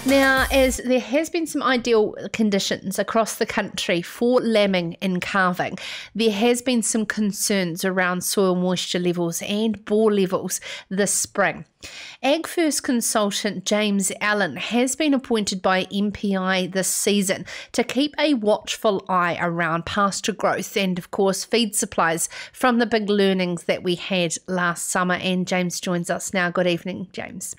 Now, as there has been some ideal conditions across the country for lambing and calving, there has been some concerns around soil moisture levels and bore levels this spring. AgFirst consultant James Allen has been appointed by MPI this season to keep a watchful eye around pasture growth and, of course, feed supplies from the big learnings that we had last summer. And James joins us now. Good evening, James.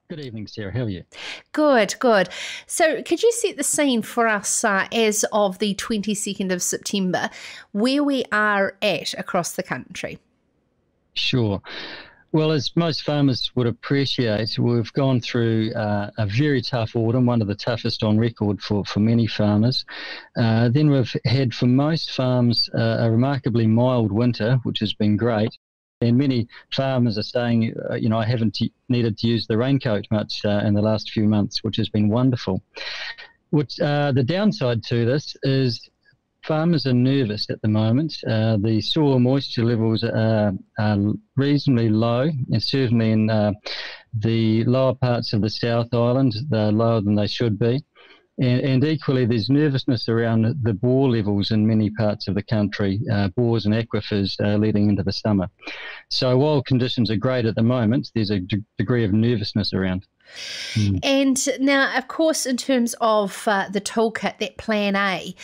Good evening, Sarah. How are you? Good, good. So could you set the scene for us as of the 22nd of September, where we are at across the country? Sure. Well, as most farmers would appreciate, we've gone through a very tough autumn, one of the toughest on record for many farmers. Then we've had, for most farms, a remarkably mild winter, which has been great. And many farmers are saying, I haven't needed to use the raincoat much in the last few months, which has been wonderful. The downside to this is farmers are nervous at the moment. The soil moisture levels are reasonably low, and certainly in the lower parts of the South Island, they're lower than they should be. And equally, there's nervousness around the bore levels in many parts of the country, bores and aquifers leading into the summer. So while conditions are great at the moment, there's a degree of nervousness around. And now, of course, in terms of the toolkit, that plan A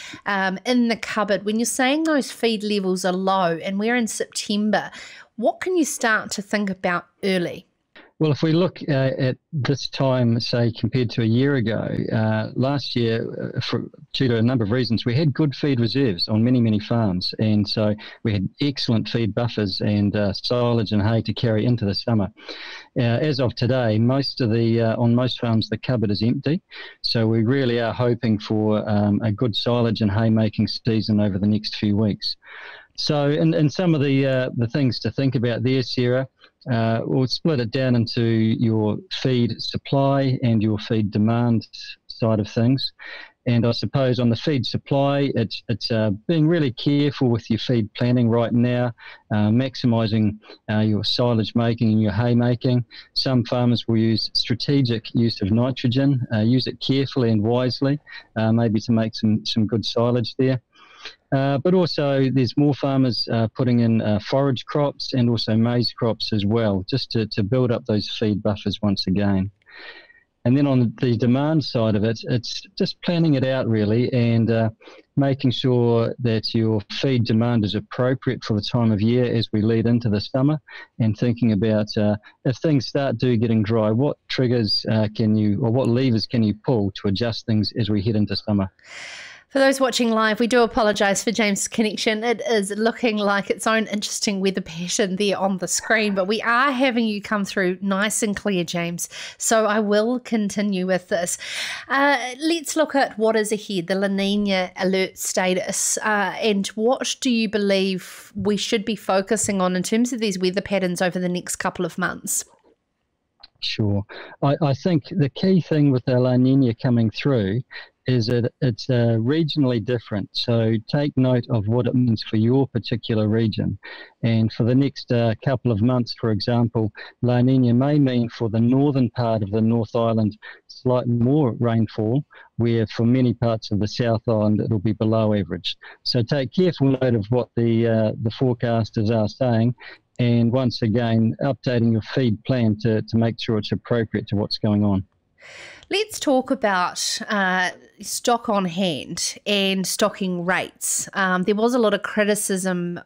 in the cupboard, when you're saying those feed levels are low and we're in September, what can you start to think about early? Well, if we look at this time, say, compared to a year ago, last year, due to a number of reasons, we had good feed reserves on many, many farms. And so we had excellent feed buffers and silage and hay to carry into the summer. As of today, on most farms, the cupboard is empty. So we really are hoping for a good silage and hay making season over the next few weeks. So in some of the things to think about there, Sarah, we'll split it down into your feed supply and your feed demand side of things. And I suppose on the feed supply, it's being really careful with your feed planning right now, maximising your silage making and your hay making. Some farmers will use strategic use of nitrogen, use it carefully and wisely, maybe to make some good silage there. But also there's more farmers putting in forage crops and also maize crops as well, just to build up those feed buffers once again. And then on the demand side of it, it's just planning it out really and making sure that your feed demand is appropriate for the time of year as we lead into the summer, and thinking about if things start getting dry, what triggers what levers can you pull to adjust things as we head into summer? For those watching live, we do apologise for James' connection. It is looking like its own interesting weather pattern there on the screen, but we are having you come through nice and clear, James. So I will continue with this. Let's look at what is ahead, the La Nina alert status, and what do you believe we should be focusing on in terms of these weather patterns over the next couple of months? Sure. I think the key thing with the La Nina coming through is that it's regionally different. So take note of what it means for your particular region. And for the next couple of months, for example, La Nina may mean for the northern part of the North Island slightly more rainfall, where for many parts of the South Island it'll be below average. So take careful note of what the forecasters are saying, and once again, updating your feed plan to make sure it's appropriate to what's going on. Let's talk about stock on hand and stocking rates. There was a lot of criticism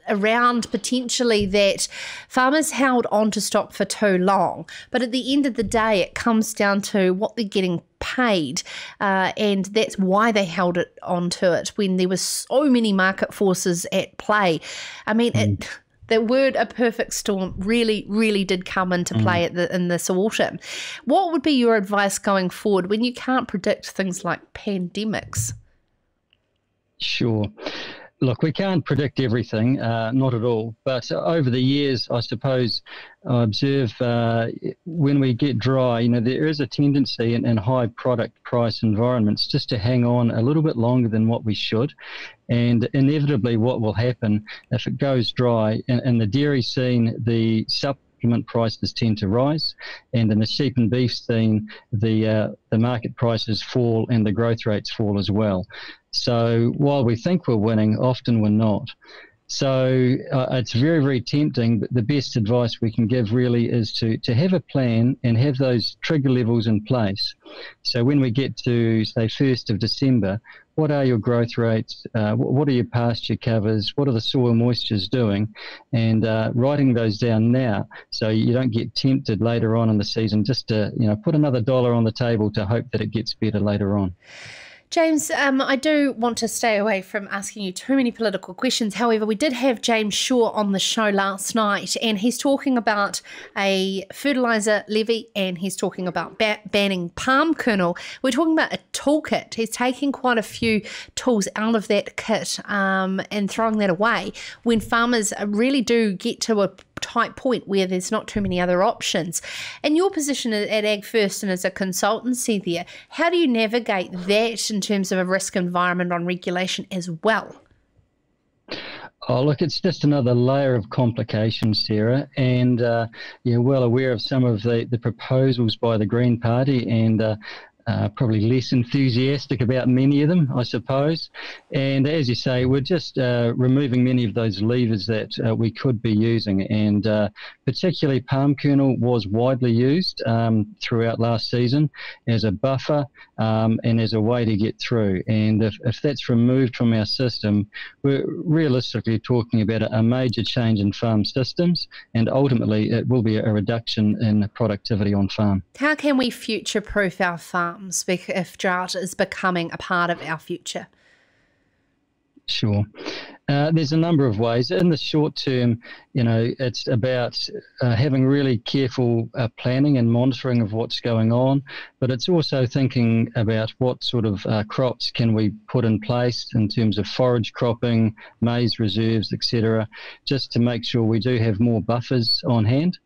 around potentially that farmers held on to stock for too long, but at the end of the day it comes down to what they're getting paid, and that's why they held it onto it when there were so many market forces at play. I mean, the word "a perfect storm" really, really did come into play in this autumn. What would be your advice going forward when you can't predict things like pandemics? Sure. Look, we can't predict everything, not at all. But over the years, I suppose, I observe when we get dry, there is a tendency in high product price environments just to hang on a little bit longer than what we should. And inevitably what will happen if it goes dry in the dairy scene, the supplement prices tend to rise, and in the sheep and beef scene, the market prices fall and the growth rates fall as well. So while we think we're winning, often we're not. So it's very, very tempting, but the best advice we can give really is to have a plan and have those trigger levels in place. So when we get to, say, 1st of December, what are your growth rates? What are your pasture covers? What are the soil moistures doing? And writing those down now so you don't get tempted later on in the season just to, put another dollar on the table to hope that it gets better later on. James, I do want to stay away from asking you too many political questions. However, we did have James Shaw on the show last night, and he's talking about a fertiliser levy, and he's talking about banning palm kernel. We're talking about a toolkit. He's taking quite a few tools out of that kit and throwing that away when farmers really do get to a tight point where there's not too many other options. In your position at AgFirst and as a consultancy there, how do you navigate that in terms of a risk environment on regulation as well? Oh, look, it's just another layer of complication, Sarah, and you're well aware of some of the proposals by the Green Party, and probably less enthusiastic about many of them, I suppose. And as you say, we're just removing many of those levers that we could be using. And particularly palm kernel was widely used throughout last season as a buffer and as a way to get through. And if that's removed from our system, we're realistically talking about a major change in farm systems, and ultimately it will be a reduction in productivity on farm. How can we future-proof our farms if drought is becoming a part of our future? Sure. There's a number of ways. In the short term, it's about having really careful planning and monitoring of what's going on, but it's also thinking about what sort of crops can we put in place in terms of forage cropping, maize reserves, etc., just to make sure we do have more buffers on hand.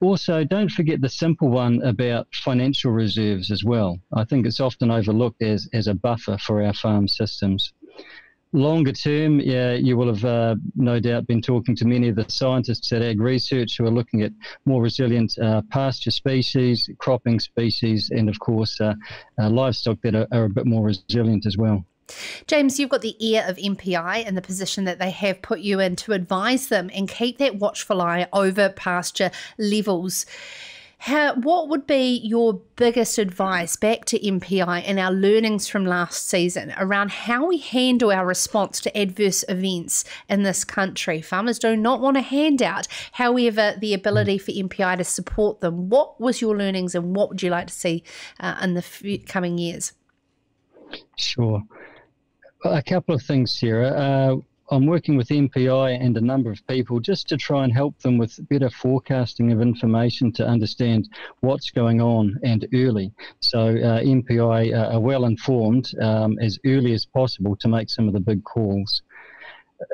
Also, don't forget the simple one about financial reserves as well. I think it's often overlooked as a buffer for our farm systems. Longer term, you will have no doubt been talking to many of the scientists at Ag Research who are looking at more resilient pasture species, cropping species, and of course livestock that are a bit more resilient as well. James, you've got the ear of MPI and the position that they have put you in to advise them and keep that watchful eye over pasture levels. What would be your biggest advice back to MPI and our learnings from last season around how we handle our response to adverse events in this country? Farmers do not want a handout. However, the ability for MPI to support them. What was your learnings and what would you like to see in the coming years? Sure. A couple of things, Sarah. I'm working with MPI and a number of people just to try and help them with better forecasting of information to understand what's going on and early. So MPI are well informed as early as possible to make some of the big calls.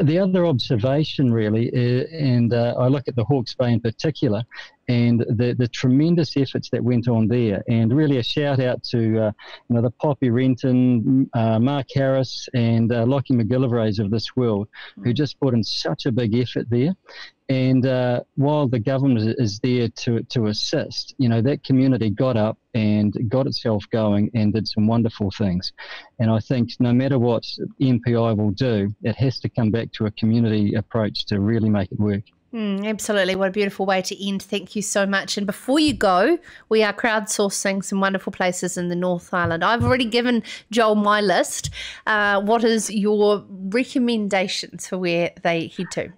The other observation really, and I look at the Hawke's Bay in particular, and the tremendous efforts that went on there, and really a shout out to the Poppy Renton, Mark Harris, and Lockie McGillivrays of this world, who just put in such a big effort there. And while the government is there to assist, that community got up and got itself going and did some wonderful things. And I think no matter what MPI will do, it has to come back to a community approach to really make it work. Absolutely. What a beautiful way to end. Thank you so much. And before you go, we are crowdsourcing some wonderful places in the North Island. I've already given Joel my list. What is your recommendations for where they head to?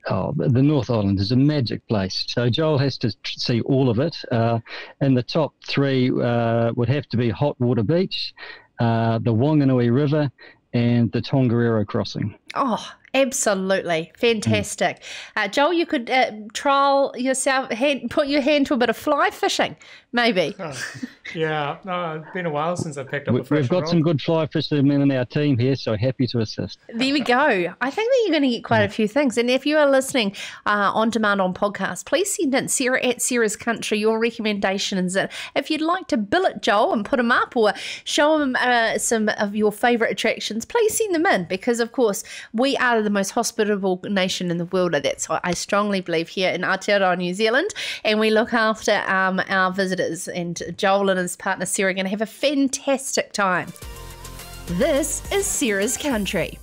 Oh, the North Island is a magic place. So Joel has to see all of it. And the top three would have to be Hot Water Beach, the Wanganui River, and the Tongariro Crossing. Oh, absolutely. Fantastic. Joel, you could trial yourself, put your hand to a bit of fly fishing, maybe. Yeah, no, it's been a while since I've picked up a fresh We've got rod. some good fly fishermen in our team here, so happy to assist. There we go. I think that you're going to get quite a few things. And if you are listening on demand on podcast, please send in Sarah at Sarah's Country your recommendations. And if you'd like to billet Joel and put them up or show him some of your favourite attractions, please send them in because, of course, we are the most hospitable nation in the world. That's what I strongly believe here in Aotearoa, New Zealand. And we look after our visitors. And Joel and his partner Sarah are going to have a fantastic time. This is Sarah's Country.